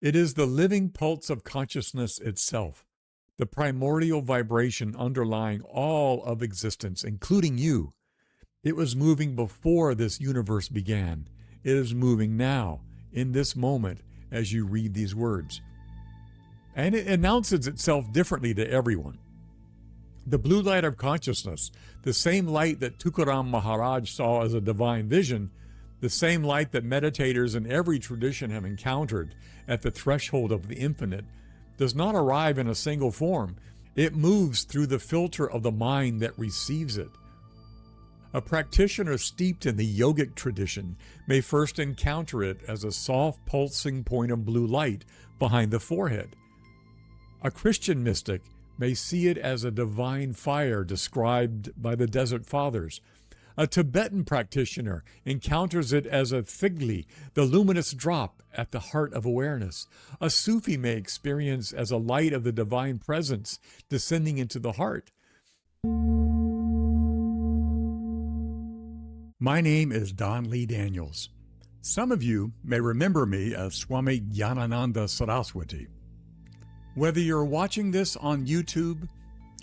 It is the living pulse of consciousness itself, the primordial vibration underlying all of existence, including you. It was moving before this universe began. It is moving now, in this moment, as you read these words. And it announces itself differently to everyone. The blue light of consciousness, the same light that Tukaram Maharaj saw as a divine vision, the same light that meditators in every tradition have encountered at the threshold of the infinite, does not arrive in a single form. It moves through the filter of the mind that receives it. A practitioner steeped in the yogic tradition may first encounter it as a soft pulsing point of blue light behind the forehead. A Christian mystic may see it as a divine fire described by the Desert Fathers. A Tibetan practitioner encounters it as a thigli, the luminous drop at the heart of awareness. A Sufi may experience as a light of the divine presence descending into the heart. My name is Don Lee Daniels. Some of you may remember me as Swami Gyanananda Saraswati. Whether you're watching this on YouTube,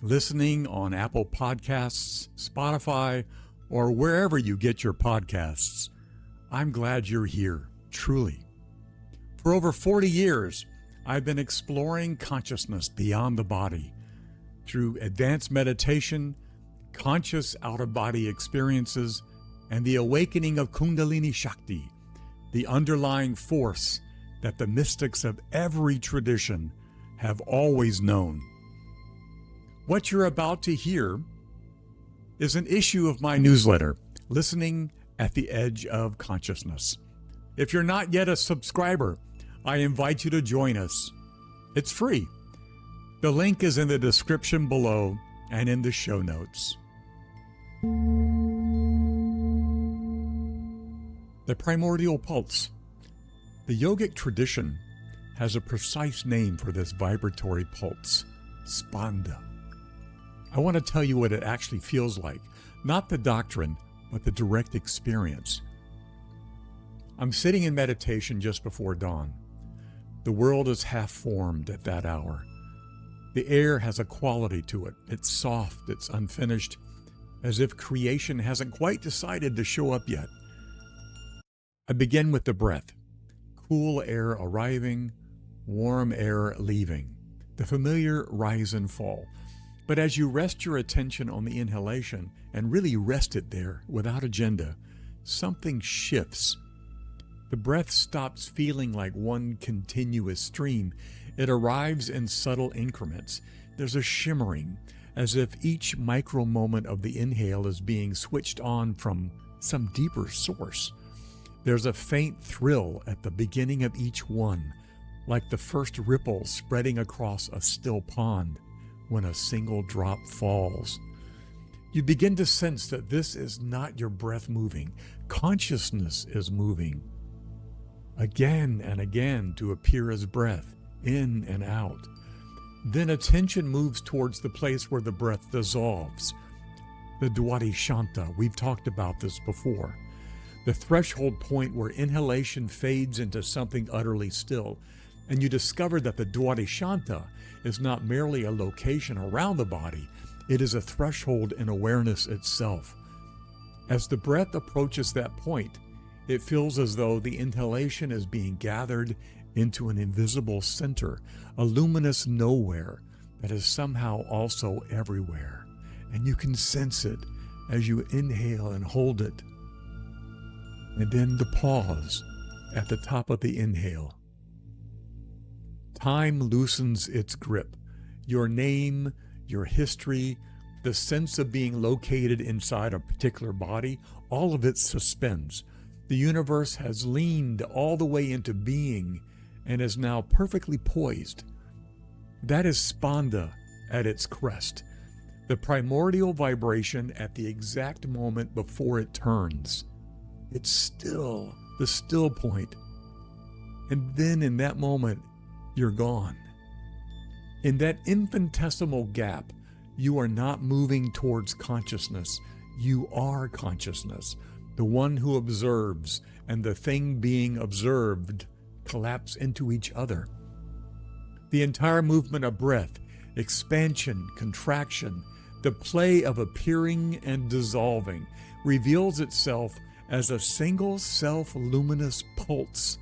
listening on Apple Podcasts, Spotify, or wherever you get your podcasts, I'm glad you're here, truly. For over 40 years, I've been exploring consciousness beyond the body through advanced meditation, conscious out-of-body experiences, and the awakening of Kundalini Shakti, the underlying force that the mystics of every tradition have always known. What you're about to hear is an issue of my newsletter, Listening at the Edge of Consciousness. If you're not yet a subscriber, I invite you to join us. It's free. The link is in the description below and in the show notes. The primordial pulse. The yogic tradition has a precise name for this vibratory pulse, Spanda. I want to tell you what it actually feels like, not the doctrine, but the direct experience. I'm sitting in meditation just before dawn. The world is half formed at that hour. The air has a quality to it. It's soft, it's unfinished, as if creation hasn't quite decided to show up yet. I begin with the breath. Cool air arriving, warm air leaving. The familiar rise and fall. But as you rest your attention on the inhalation, and really rest it there without agenda, something shifts. The breath stops feeling like one continuous stream. It arrives in subtle increments. There's a shimmering, as if each micro moment of the inhale is being switched on from some deeper source. There's a faint thrill at the beginning of each one, like the first ripple spreading across a still pond when a single drop falls. You begin to sense that this is not your breath moving. Consciousness is moving again and again to appear as breath, in and out. Then attention moves towards the place where the breath dissolves. The dvadashanta, we've talked about this before. The threshold point where inhalation fades into something utterly still, and you discover that the dvadashanta is not merely a location around the body, it is a threshold in awareness itself. As the breath approaches that point, it feels as though the inhalation is being gathered into an invisible center, a luminous nowhere that is somehow also everywhere. And you can sense it as you inhale and hold it. And then the pause at the top of the inhale. Time loosens its grip. Your name, your history, the sense of being located inside a particular body, all of it suspends. The universe has leaned all the way into being and is now perfectly poised. That is Spanda at its crest, the primordial vibration at the exact moment before it turns. It's still, the still point. And then in that moment, you're gone. In that infinitesimal gap, you are not moving towards consciousness. You are consciousness, the one who observes, and the thing being observed collapse into each other. The entire movement of breath, expansion, contraction, the play of appearing and dissolving, reveals itself as a single self-luminous pulse,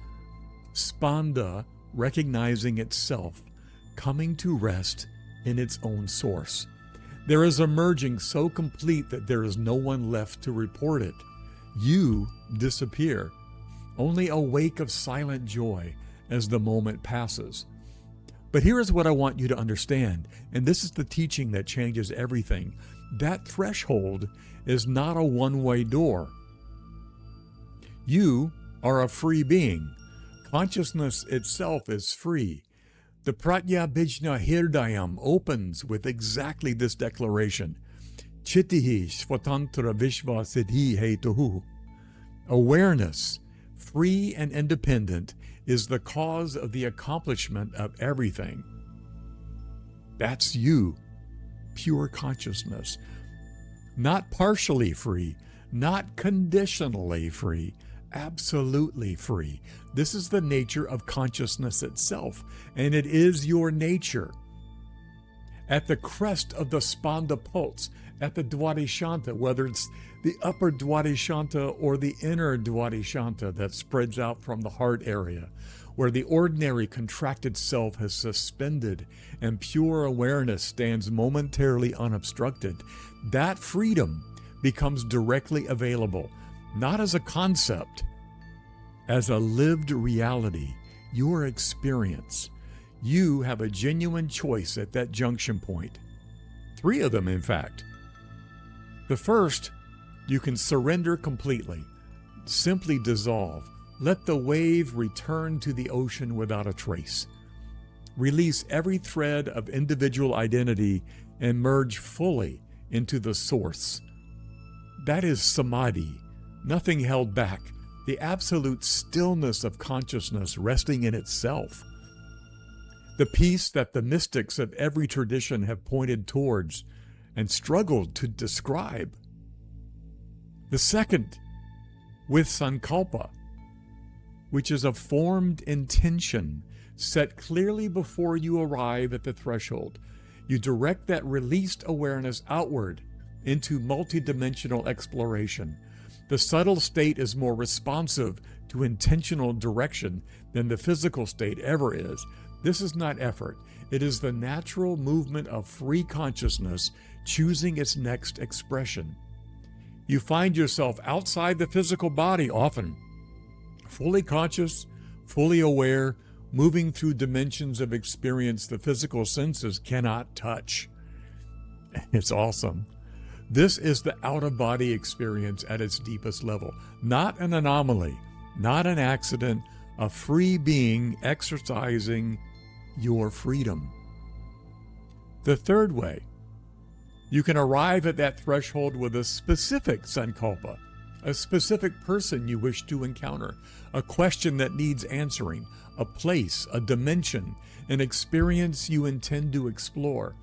Spanda recognizing itself, coming to rest in its own source. There is a merging so complete that there is no one left to report it. You disappear, only a wake of silent joy as the moment passes. But here is what I want you to understand, and this is the teaching that changes everything. That threshold is not a one-way door. You are a free being. Consciousness itself is free. The Pratyabhijna Hirdayam opens with exactly this declaration. Chittihi Svatantra Vishva Siddhi Hetuhu. Awareness, free and independent, is the cause of the accomplishment of everything. That's you, pure consciousness. Not partially free, not conditionally free, absolutely free. This is the nature of consciousness itself, and it is your nature. At the crest of the Spanda pulse, at the dvadashanta, whether it's the upper dvadashanta or the inner dvadashanta that spreads out from the heart area, where the ordinary contracted self has suspended and pure awareness stands momentarily unobstructed, that freedom becomes directly available, not as a concept, as a lived reality, your experience. You have a genuine choice at that junction point. 3 of them, in fact. The first, you can surrender completely, simply dissolve. Let the wave return to the ocean without a trace. Release every thread of individual identity and merge fully into the source. That is samadhi, nothing held back, the absolute stillness of consciousness resting in itself. The peace that the mystics of every tradition have pointed towards and struggled to describe. The second, with sankalpa, which is a formed intention set clearly before you arrive at the threshold. You direct that released awareness outward into multidimensional exploration. The subtle state is more responsive to intentional direction than the physical state ever is. This is not effort. It is the natural movement of free consciousness choosing its next expression. You find yourself outside the physical body often, fully conscious, fully aware, moving through dimensions of experience the physical senses cannot touch. It's awesome. This is the out-of-body experience at its deepest level. Not an anomaly, not an accident, a free being exercising your freedom. The third way, you can arrive at that threshold with a specific sankalpa, a specific person you wish to encounter, a question that needs answering, a place, a dimension, an experience you intend to explore.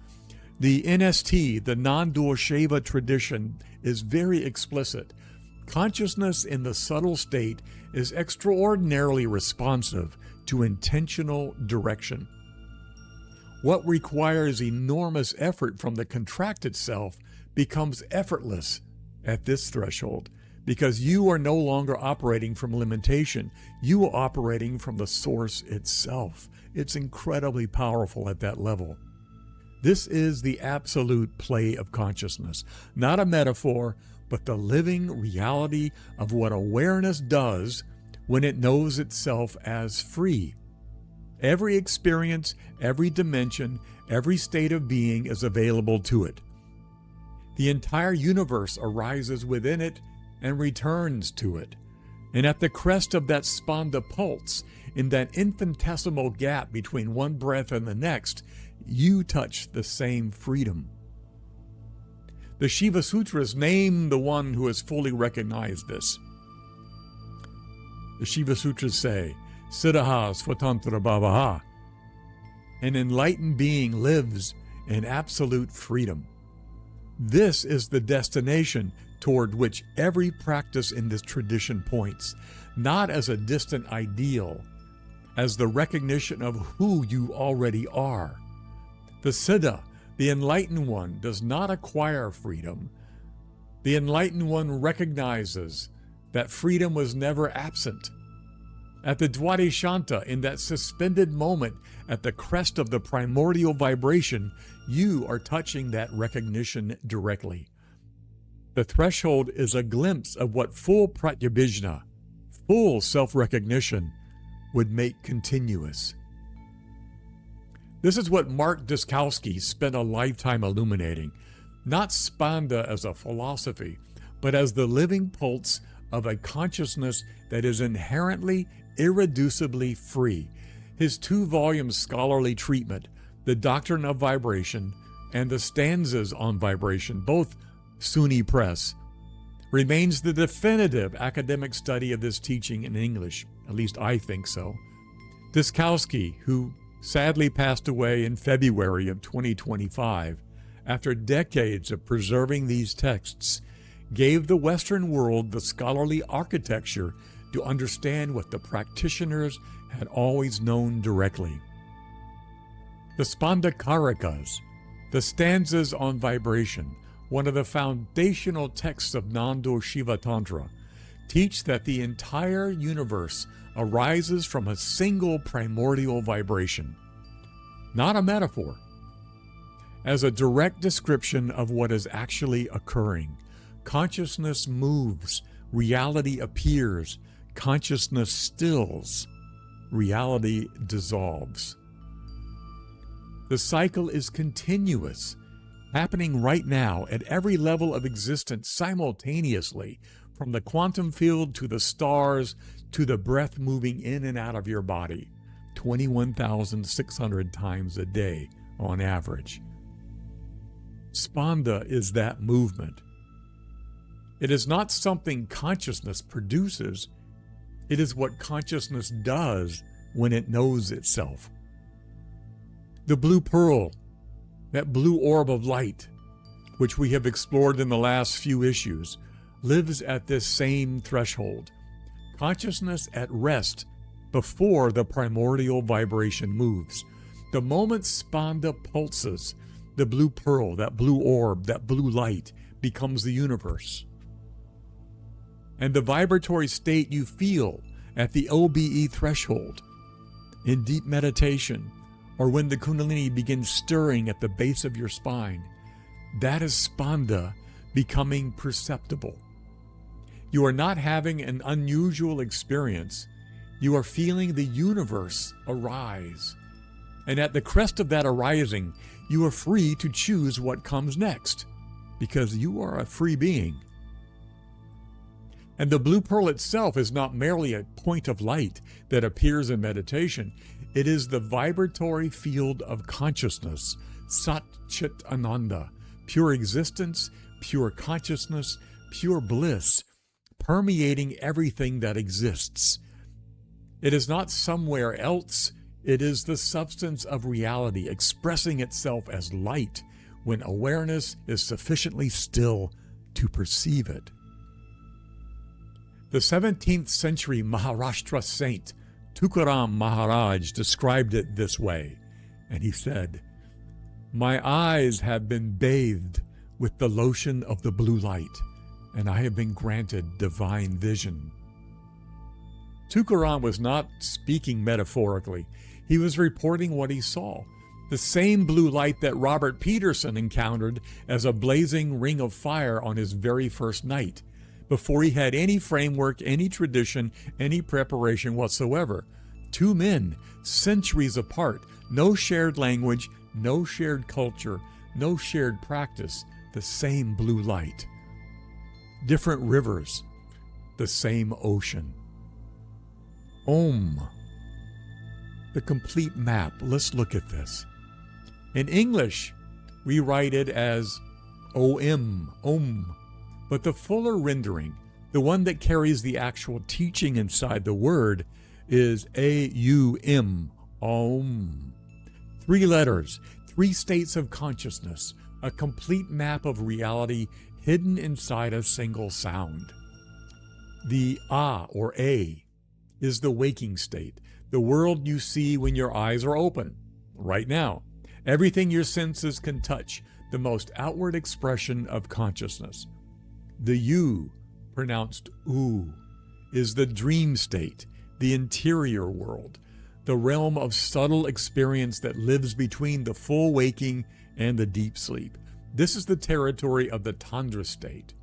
The NST, the Nondual Shaiva tradition, is very explicit. Consciousness in the subtle state is extraordinarily responsive to intentional direction. What requires enormous effort from the contracted self becomes effortless at this threshold, because you are no longer operating from limitation. You are operating from the source itself. It's incredibly powerful at that level. This is the absolute play of consciousness, not a metaphor, but the living reality of what awareness does when it knows itself as free. Every experience, every dimension, every state of being is available to it. The entire universe arises within it and returns to it. And at the crest of that Spanda pulse, in that infinitesimal gap between one breath and the next, you touch the same freedom. The Shiva Sutras name the one who has fully recognized this. The Shiva Sutras say, Siddhaha Svatantra Bhavaha. An enlightened being lives in absolute freedom. This is the destination toward which every practice in this tradition points, not as a distant ideal, as the recognition of who you already are. The Siddha, the enlightened one, does not acquire freedom. The enlightened one recognizes that freedom was never absent. At the dvadashanta, in that suspended moment at the crest of the primordial vibration, you are touching that recognition directly. The threshold is a glimpse of what full pratyabhijna, full self-recognition, would make continuous. This is what Mark Dyskalski spent a lifetime illuminating, not Spanda as a philosophy, but as the living pulse of a consciousness that is inherently, irreducibly free. His 2-volume scholarly treatment, The Doctrine of Vibration and the Stanzas on Vibration, both SUNY Press, remains the definitive academic study of this teaching in English. At least I think so. Dyskalski, who sadly passed away in February of 2025, after decades of preserving these texts, gave the Western world the scholarly architecture to understand what the practitioners had always known directly. The Spanda Karikas, the stanzas on vibration, one of the foundational texts of Nondual Shiva Tantra, teach that the entire universe arises from a single primordial vibration, not a metaphor, as a direct description of what is actually occurring. Consciousness moves, reality appears, consciousness stills, reality dissolves. The cycle is continuous, happening right now at every level of existence simultaneously, from the quantum field to the stars to the breath moving in and out of your body, 21,600 times a day on average. Spanda is that movement. It is not something consciousness produces. It is what consciousness does when it knows itself. The blue pearl, that blue orb of light, which we have explored in the last few issues, lives at this same threshold. Consciousness at rest before the primordial vibration moves. The moment Spanda pulses, the blue pearl, that blue orb, that blue light, becomes the universe. And the vibratory state you feel at the OBE threshold, in deep meditation, or when the Kundalini begins stirring at the base of your spine, that is Spanda becoming perceptible. You are not having an unusual experience. You are feeling the universe arise. And at the crest of that arising, you are free to choose what comes next, because you are a free being. And the blue pearl itself is not merely a point of light that appears in meditation. It is the vibratory field of consciousness, Sat Chit Ananda, pure existence, pure consciousness, pure bliss, permeating everything that exists. It is not somewhere else. It is the substance of reality expressing itself as light when awareness is sufficiently still to perceive it. The 17th century Maharashtra saint Tukaram Maharaj described it this way, and he said, "My eyes have been bathed with the lotion of the blue light, and I have been granted divine vision." Tukaram was not speaking metaphorically. He was reporting what he saw. The same blue light that Robert Peterson encountered as a blazing ring of fire on his very first night, before he had any framework, any tradition, any preparation whatsoever. Two men, centuries apart, no shared language, no shared culture, no shared practice, the same blue light. Different rivers, the same ocean. Om. The complete map. Let's look at this. In English, we write it as OM, Om. But the fuller rendering, the one that carries the actual teaching inside the word, is AUM, Om. 3 letters, 3 states of consciousness, a complete map of reality hidden inside a single sound. The A or A is the waking state, the world you see when your eyes are open, right now. Everything your senses can touch, the most outward expression of consciousness. The you, pronounced oo, is the dream state, the interior world, the realm of subtle experience that lives between the full waking and the deep sleep. This is the territory of the Tantra state.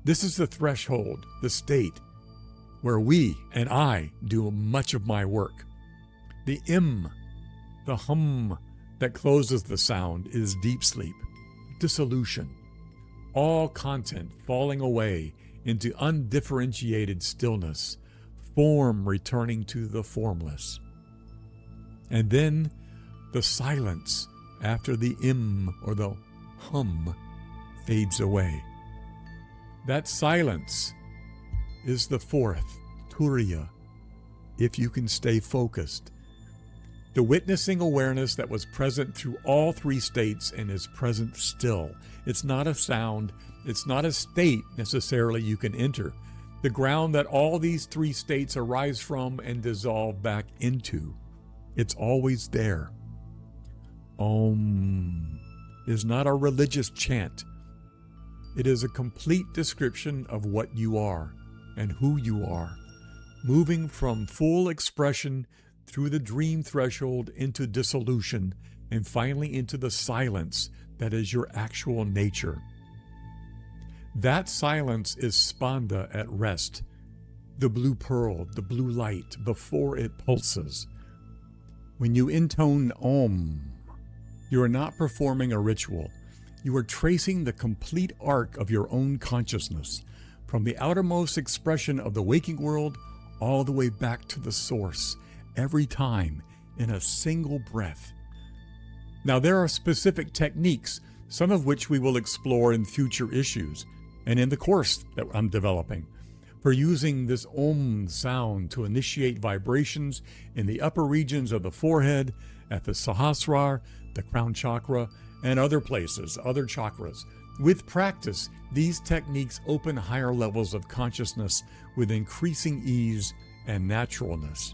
This is the threshold, the state, where we and I do much of my work. The im, the hum that closes the sound, is deep sleep, dissolution, all content falling away into undifferentiated stillness, form returning to the formless. And then the silence after the im or the hum fades away. That silence is the fourth, turiya, if you can stay focused. The witnessing awareness that was present through all three states and is present still. It's not a sound, it's not a state necessarily you can enter. The ground that all these three states arise from and dissolve back into. It's always there. Om is not a religious chant. It is a complete description of what you are and who you are, moving from full expression through the dream threshold into dissolution and finally into the silence that is your actual nature. That silence is Spanda at rest, the blue pearl, the blue light before it pulses. When you intone Om, you are not performing a ritual. You are tracing the complete arc of your own consciousness, from the outermost expression of the waking world all the way back to the source, every time in a single breath. Now, there are specific techniques, some of which we will explore in future issues and in the course that I'm developing, for using this Om sound to initiate vibrations in the upper regions of the forehead, at the Sahasrara, the crown chakra, and other places, other chakras. With practice, these techniques open higher levels of consciousness with increasing ease and naturalness.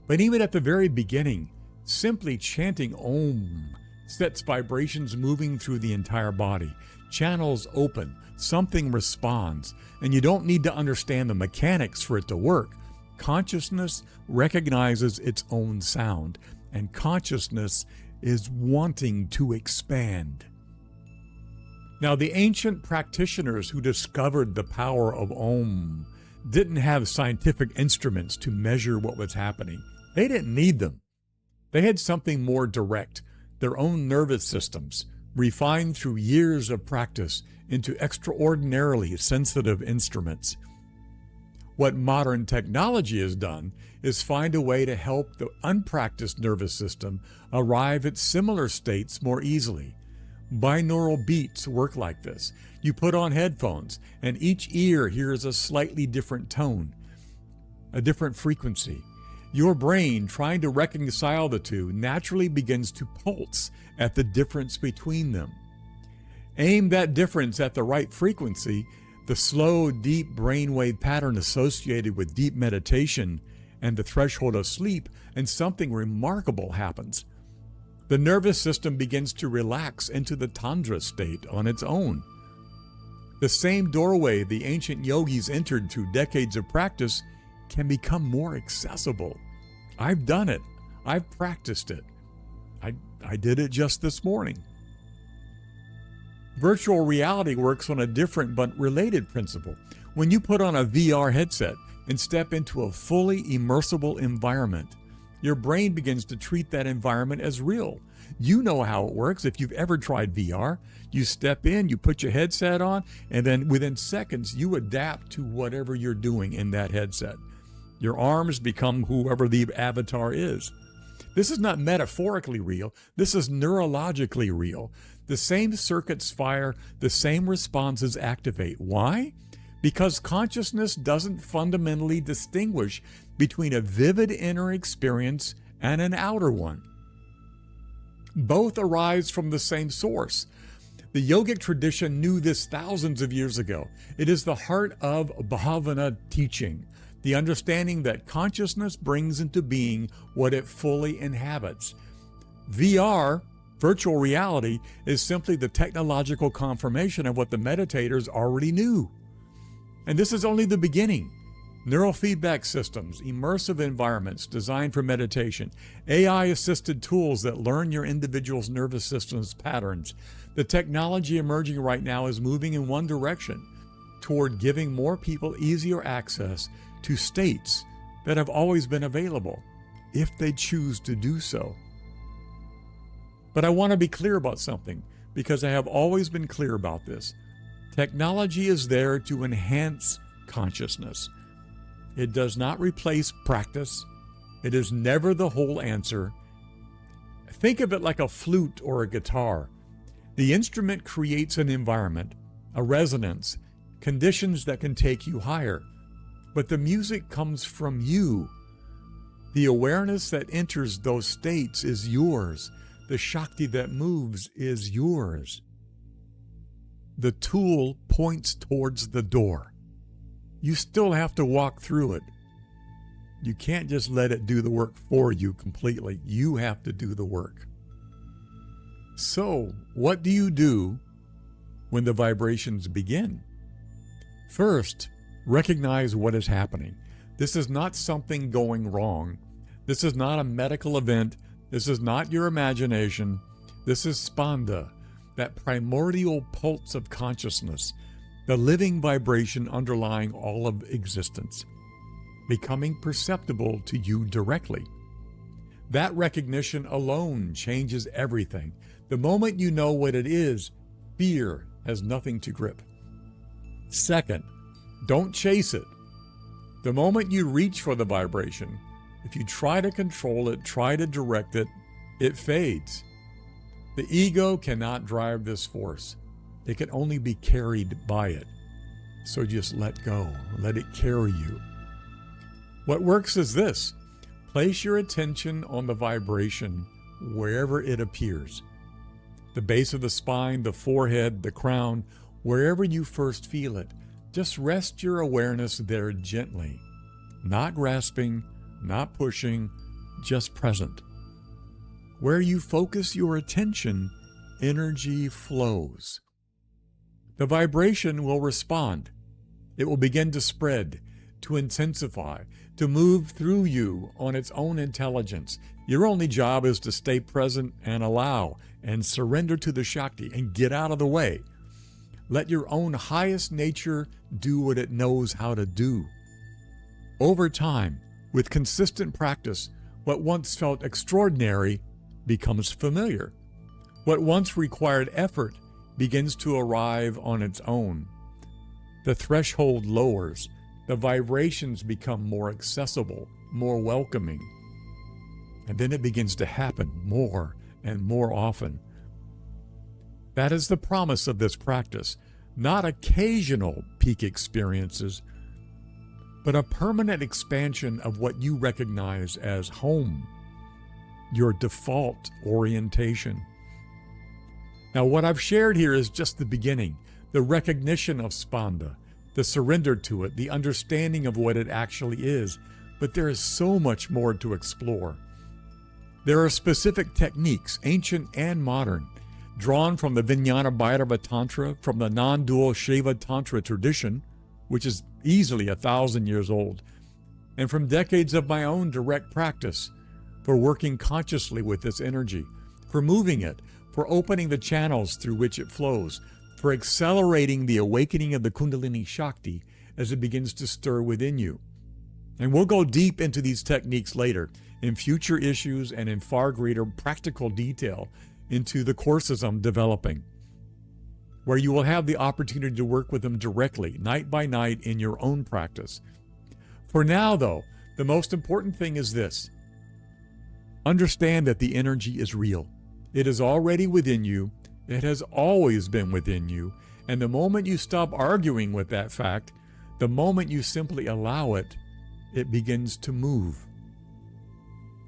But even at the very beginning, simply chanting Om sets vibrations moving through the entire body. Channels open, something responds, and you don't need to understand the mechanics for it to work. Consciousness recognizes its own sound, and consciousness is wanting to expand. Now, the ancient practitioners who discovered the power of Om didn't have scientific instruments to measure what was happening. They didn't need them. They had something more direct, their own nervous systems, refined through years of practice into extraordinarily sensitive instruments. What modern technology has done is find a way to help the unpracticed nervous system arrive at similar states more easily. Binaural beats work like this. You put on headphones, and each ear hears a slightly different tone, a different frequency. Your brain, trying to reconcile the two, naturally begins to pulse at the difference between them. Aim that difference at the right frequency, the slow, deep brainwave pattern associated with deep meditation and the threshold of sleep, and something remarkable happens. The nervous system begins to relax into the Tantra state on its own. The same doorway the ancient yogis entered through decades of practice can become more accessible. I've done it. I've practiced it. I did it just this morning. Virtual reality works on a different but related principle. When you put on a VR headset and step into a fully immersible environment, your brain begins to treat that environment as real. You know how it works if you've ever tried VR. You step in, you put your headset on, and then within seconds, you adapt to whatever you're doing in that headset. Your arms become whoever the avatar is. This is not metaphorically real. This is neurologically real. The same circuits fire, the same responses activate. Why? Because consciousness doesn't fundamentally distinguish between a vivid inner experience and an outer one. Both arise from the same source. The yogic tradition knew this thousands of years ago. It is the heart of bhavana teaching, the understanding that consciousness brings into being what it fully inhabits. VR, virtual reality, is simply the technological confirmation of what the meditators already knew. And this is only the beginning. Neural feedback systems, immersive environments designed for meditation, AI-assisted tools that learn your individual's nervous system's patterns. The technology emerging right now is moving in one direction, toward giving more people easier access to states that have always been available, if they choose to do so. But I want to be clear about something, because I have always been clear about this. Technology is there to enhance consciousness. It does not replace practice. It is never the whole answer. Think of it like a flute or a guitar. The instrument creates an environment, a resonance, conditions that can take you higher. But the music comes from you. The awareness that enters those states is yours. The Shakti that moves is yours. The tool points towards the door. You still have to walk through it. You can't just let it do the work for you completely. You have to do the work. So, what do you do when the vibrations begin? First, recognize what is happening. This is not something going wrong. This is not a medical event. This is not your imagination. This is Spanda, that primordial pulse of consciousness, the living vibration underlying all of existence, becoming perceptible to you directly. That recognition alone changes everything. The moment you know what it is, fear has nothing to grip. Second, don't chase it. The moment you reach for the vibration, if you try to control it, try to direct it, it fades. The ego cannot drive this force. It can only be carried by it. So just let go. Let it carry you. What works is this. Place your attention on the vibration wherever it appears. The base of the spine, the forehead, the crown, wherever you first feel it. Just rest your awareness there gently. Not grasping, not pushing, just present. Where you focus your attention, energy flows. The vibration will respond. It will begin to spread, to intensify, to move through you on its own intelligence. Your only job is to stay present and allow and surrender to the Shakti and get out of the way. Let your own highest nature do what it knows how to do. Over time, with consistent practice, what once felt extraordinary becomes familiar. What once required effort begins to arrive on its own. The threshold lowers. The vibrations become more accessible, more welcoming. And then it begins to happen more and more often. That is the promise of this practice, not occasional peak experiences, but a permanent expansion of what you recognize as home, your default orientation. Now, what I've shared here is just the beginning, the recognition of Spanda, the surrender to it, the understanding of what it actually is, but there is so much more to explore. There are specific techniques, ancient and modern, drawn from the Vijnana Tantra, from the Nondual Shaiva Tantra tradition, which is easily 1,000 years old, and from decades of my own direct practice for working consciously with this energy, for moving it, for opening the channels through which it flows, for accelerating the awakening of the Kundalini Shakti as it begins to stir within you. And we'll go deep into these techniques later in future issues and in far greater practical detail into the courses I'm developing, where you will have the opportunity to work with them directly, night by night, in your own practice. For now, though, the most important thing is this. Understand that the energy is real. It is already within you. It has always been within you. And the moment you stop arguing with that fact, the moment you simply allow it, it begins to move.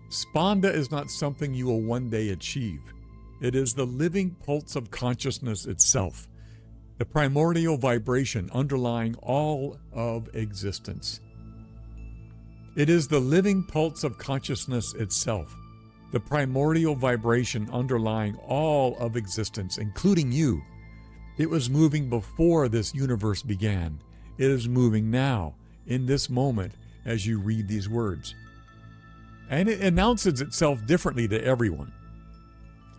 Spanda is not something you will one day achieve. It is the living pulse of consciousness itself, the primordial vibration underlying all of existence. It is the living pulse of consciousness itself, the primordial vibration underlying all of existence, including you. It was moving before this universe began. It is moving now, in this moment, as you read these words. And it announces itself differently to everyone.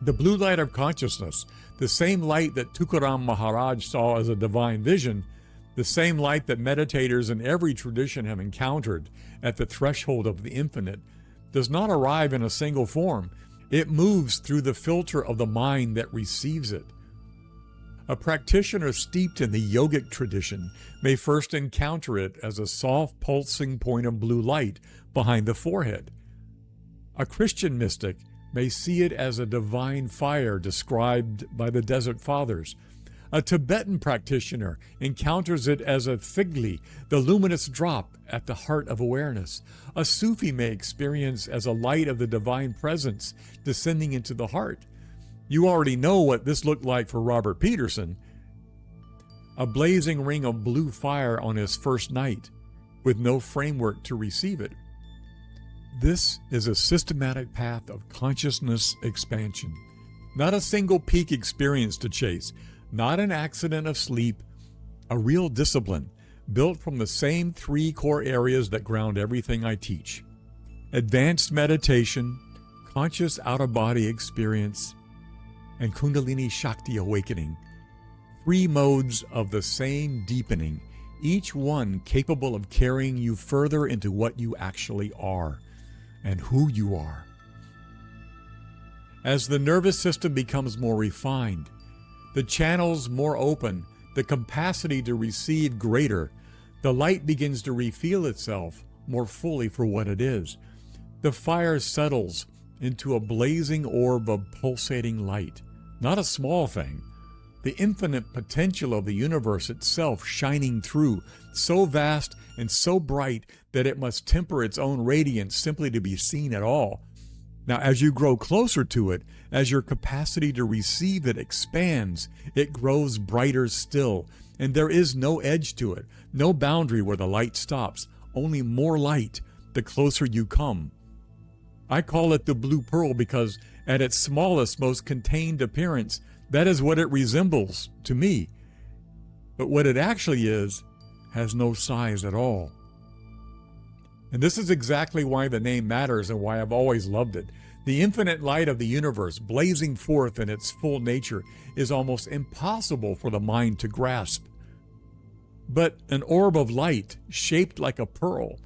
The blue light of consciousness, the same light that Tukaram Maharaj saw as a divine vision, the same light that meditators in every tradition have encountered at the threshold of the infinite, does not arrive in a single form. It moves through the filter of the mind that receives it. A practitioner steeped in the yogic tradition may first encounter it as a soft pulsing point of blue light behind the forehead. A Christian mystic may see it as a divine fire described by the Desert Fathers. A Tibetan practitioner encounters it as a thigli, the luminous drop at the heart of awareness. A Sufi may experience as a light of the divine presence descending into the heart. You already know what this looked like for Robert Peterson. A blazing ring of blue fire on his first night, with no framework to receive it. This is a systematic path of consciousness expansion. Not a single peak experience to chase, not an accident of sleep, a real discipline built from the same three core areas that ground everything I teach. Advanced meditation, conscious out-of-body experience, and Kundalini Shakti awakening. Three modes of the same deepening, each one capable of carrying you further into what you actually are and who you are. As the nervous system becomes more refined, the channels more open, the capacity to receive greater, the light begins to reveal itself more fully for what it is. The fire settles into a blazing orb of pulsating light. Not a small thing. The infinite potential of the universe itself shining through, so vast and so bright that it must temper its own radiance simply to be seen at all. Now, as you grow closer to it, as your capacity to receive it expands, it grows brighter still, and there is no edge to it, no boundary where the light stops, only more light the closer you come. I call it the blue pearl because at its smallest, most contained appearance, that is what it resembles to me. But what it actually is has no size at all. And this is exactly why the name matters and why I've always loved it. The infinite light of the universe, blazing forth in its full nature, is almost impossible for the mind to grasp. But an orb of light, shaped like a pearl,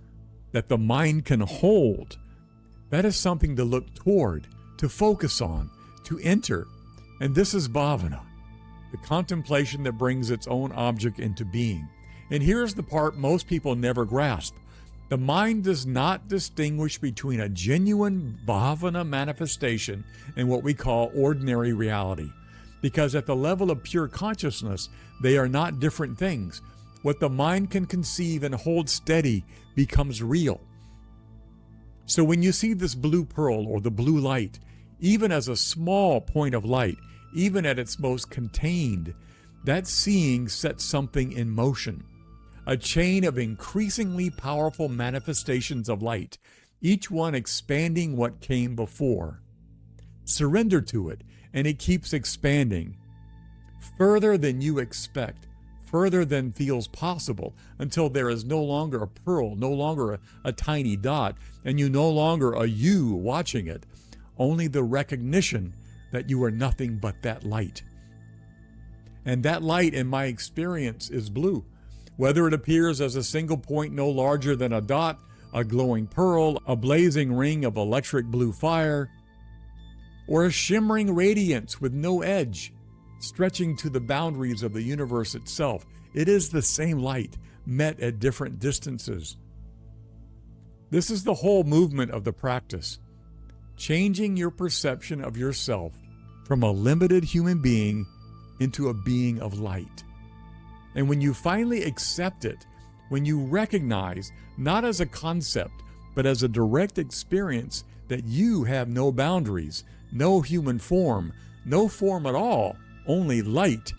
that the mind can hold, that is something to look toward, to focus on, to enter. And this is bhavana, the contemplation that brings its own object into being. And here's the part most people never grasp. The mind does not distinguish between a genuine bhavana manifestation and what we call ordinary reality, because at the level of pure consciousness, they are not different things. What the mind can conceive and hold steady becomes real. So when you see this blue pearl or the blue light, even as a small point of light, even at its most contained, that seeing sets something in motion. A chain of increasingly powerful manifestations of light, each one expanding what came before. Surrender to it, and it keeps expanding, further than you expect, further than feels possible, until there is no longer a pearl, no longer a tiny dot, and you no longer a you watching it, only the recognition that you are nothing but that light. And that light, in my experience, is blue. Whether it appears as a single point no larger than a dot, a glowing pearl, a blazing ring of electric blue fire, or a shimmering radiance with no edge, stretching to the boundaries of the universe itself, it is the same light, met at different distances. This is the whole movement of the practice, changing your perception of yourself from a limited human being into a being of light. And when you finally accept it, when you recognize, not as a concept, but as a direct experience, that you have no boundaries, no human form, no form at all, only light,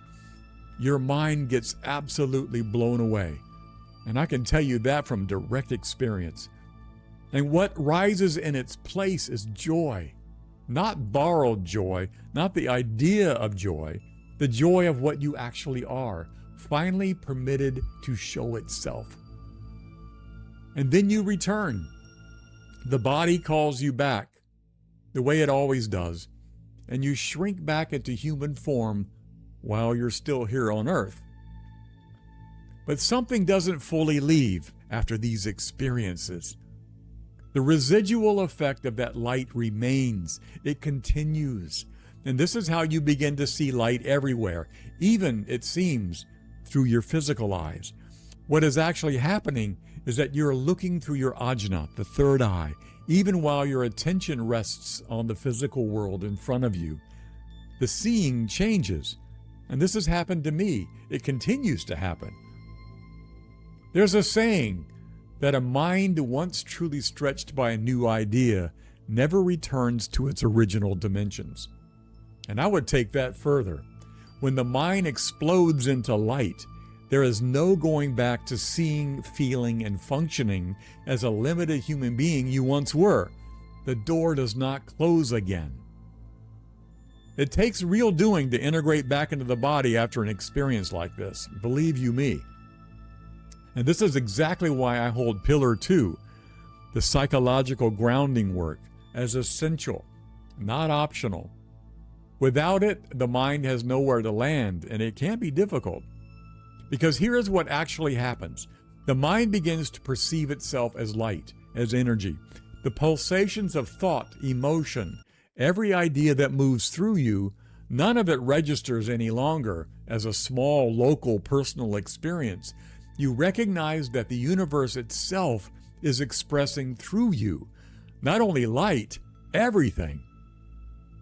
your mind gets absolutely blown away. And I can tell you that from direct experience. And what rises in its place is joy. Not borrowed joy, not the idea of joy, the joy of what you actually are, finally permitted to show itself. And then you return. The body calls you back, the way it always does, and you shrink back into human form while you're still here on earth. But something doesn't fully leave after these experiences. The residual effect of that light remains. It continues. And this is how you begin to see light everywhere, even, it seems, through your physical eyes. What is actually happening is that you're looking through your ajna, the third eye, even while your attention rests on the physical world in front of you. The seeing changes. And this has happened to me. It continues to happen. There's a saying that a mind once truly stretched by a new idea never returns to its original dimensions. And I would take that further. When the mind explodes into light, there is no going back to seeing, feeling, and functioning as a limited human being you once were. The door does not close again. It takes real doing to integrate back into the body after an experience like this, believe you me. And this is exactly why I hold Pillar 2, the psychological grounding work, as essential, not optional. Without it, the mind has nowhere to land, and it can be difficult. Because here is what actually happens. The mind begins to perceive itself as light, as energy. The pulsations of thought, emotion, every idea that moves through you, none of it registers any longer as a small, local, personal experience. You recognize that the universe itself is expressing through you, not only light, everything.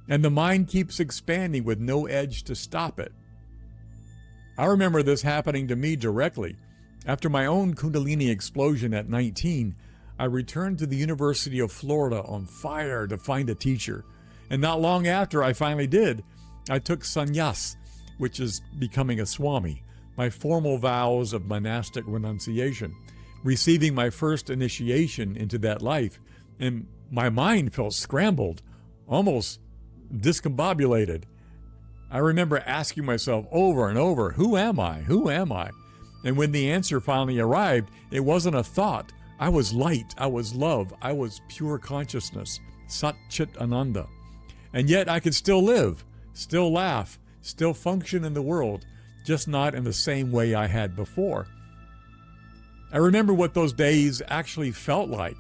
And the mind keeps expanding with no edge to stop it. I remember this happening to me directly. After my own Kundalini explosion at 19, I returned to the University of Florida on fire to find a teacher. And not long after I finally did, I took sannyas, which is becoming a swami, my formal vows of monastic renunciation, receiving my first initiation into that life, and my mind felt scrambled, almost discombobulated. I remember asking myself over and over, who am I? Who am I? And when the answer finally arrived, it wasn't a thought. I was light, I was love, I was pure consciousness, Sat Chit Ananda. And yet I could still live, still laugh, still function in the world, just not in the same way I had before. I remember what those days actually felt like.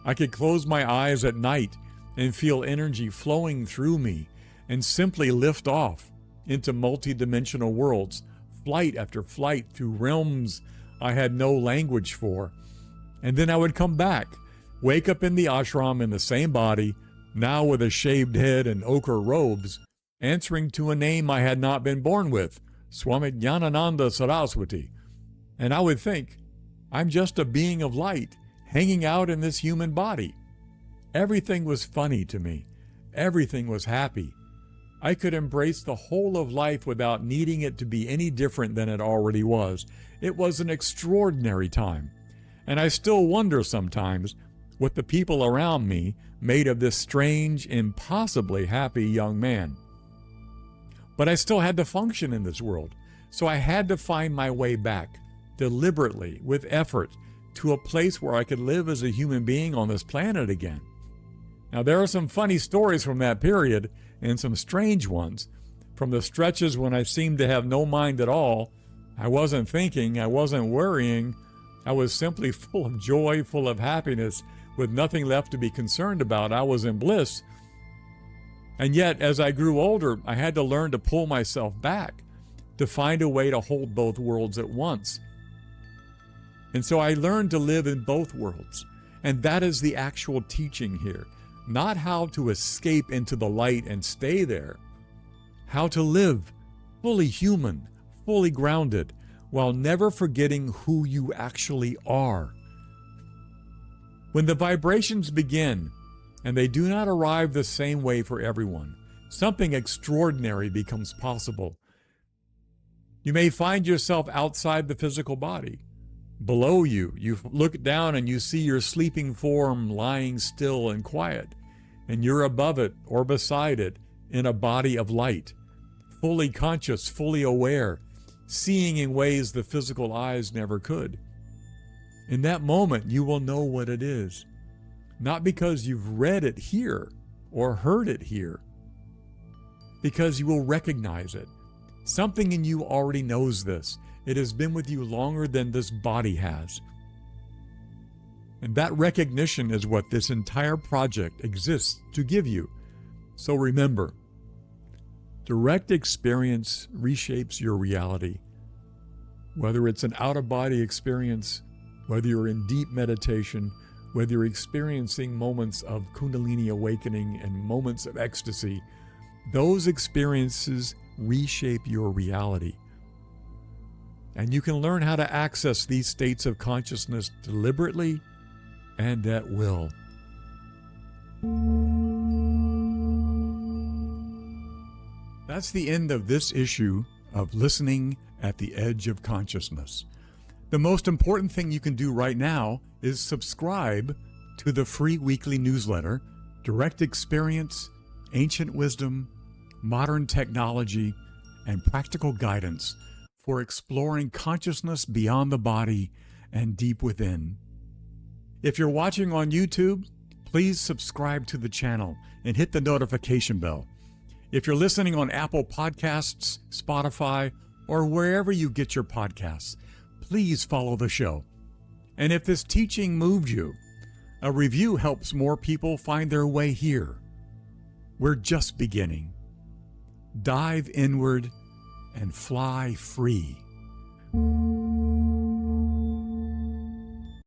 I could close my eyes at night and feel energy flowing through me and simply lift off into multidimensional worlds, flight after flight through realms I had no language for. And then I would come back, wake up in the ashram in the same body, now with a shaved head and ochre robes, answering to a name I had not been born with, Swami Jnanananda Saraswati. And I would think, I'm just a being of light, hanging out in this human body. Everything was funny to me. Everything was happy. I could embrace the whole of life without needing it to be any different than it already was. It was an extraordinary time. And I still wonder sometimes what the people around me made of this strange, impossibly happy young man. But I still had to function in this world, so I had to find my way back, deliberately, with effort, to a place where I could live as a human being on this planet again. Now, there are some funny stories from that period, and some strange ones. From the stretches when I seemed to have no mind at all, I wasn't thinking, I wasn't worrying, I was simply full of joy, full of happiness, with nothing left to be concerned about. I was in bliss. And yet, as I grew older, I had to learn to pull myself back, to find a way to hold both worlds at once. And so I learned to live in both worlds. And that is the actual teaching here. Not how to escape into the light and stay there. How to live fully human, fully grounded, while never forgetting who you actually are. When the vibrations begin, and they do not arrive the same way for everyone, something extraordinary becomes possible. You may find yourself outside the physical body, Below you, you look down and you see your sleeping form lying still and quiet, and you're above it or beside it in a body of light, fully conscious, fully aware, seeing in ways the physical eyes never could. In that moment, you will know what it is, not because you've read it here or heard it here, because you will recognize it. Something in you already knows this. It has been with you longer than this body has. And that recognition is what this entire project exists to give you. So remember, direct experience reshapes your reality. Whether it's an out-of-body experience, whether you're in deep meditation, whether you're experiencing moments of Kundalini awakening and moments of ecstasy, those experiences reshape your reality. And you can learn how to access these states of consciousness deliberately and at will. That's the end of this issue of Listening at the Edge of Consciousness. The most important thing you can do right now is subscribe to the free weekly newsletter, Direct Experience, Ancient Wisdom, Modern Technology, and Practical Guidance for exploring consciousness beyond the body and deep within. If you're watching on YouTube, please subscribe to the channel and hit the notification bell. If you're listening on Apple Podcasts, Spotify, or wherever you get your podcasts, please follow the show. And if this teaching moved you, a review helps more people find their way here. We're just beginning. Dive inward and fly free.